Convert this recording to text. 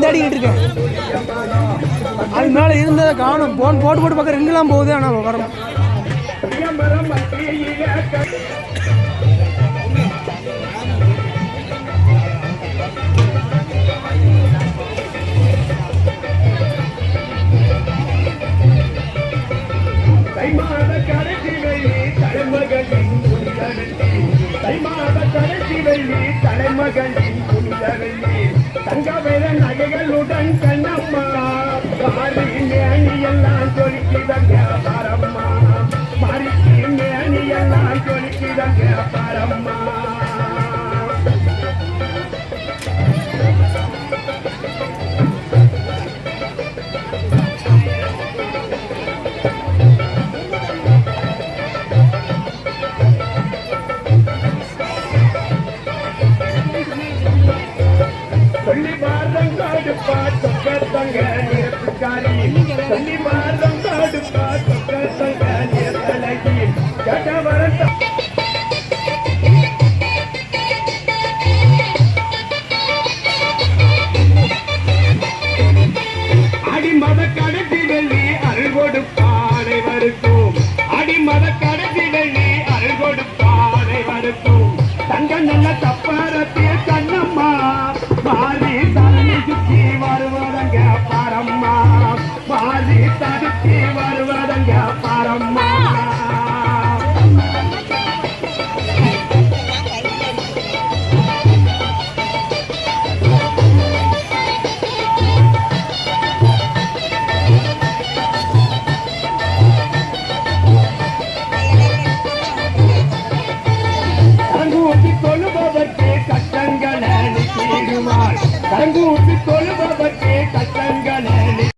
தேடிக்கிட்டு இருக்கேன். அது மேலே இருந்ததை காணும். போன் போட்டு போட்டு பார்க்க ரிங்கெல்லாம் போகுது. ஆனால் வரணும். தலைமகளின் புனிதவெள்ளி தங்கவேல நகைகளுடன் கண்ணம்மா மேனியெல்லாம் ஜொலிக்குதங்க பரம்மா மாறிக்கு மேனியெல்லாம் ஜொலிக்குதங்க பரம்மா சொல்லி பாரதம் காடுப்பா சொக்கத்தங்க நிறத்துக்காரி சொல்லி பாரதம் காடுப்பா சொக்கத்தங்க நிறத்தலகி கடவரத்த அடிமத கடத்தி வெள்ளி அருள் கொடுப்பானை வருக்கும் அடிமத கடத்தி வெள்ளி அருள் கொடுப்பானை வருக்கும் தங்க நல்ல தப்பாரத்தே கண்ணம்மா மாறி தனி சுற்றி வருவதங்க பரம்மா மாறி தடுத்தி வருவதங்க பரம்மா கரங்கூட்டி கொள்ளுபவர்க்கு கஷ்டங்களை நீக்கிடுவாள் கரங்கூட்டி கொள்ளுபவர்க்கு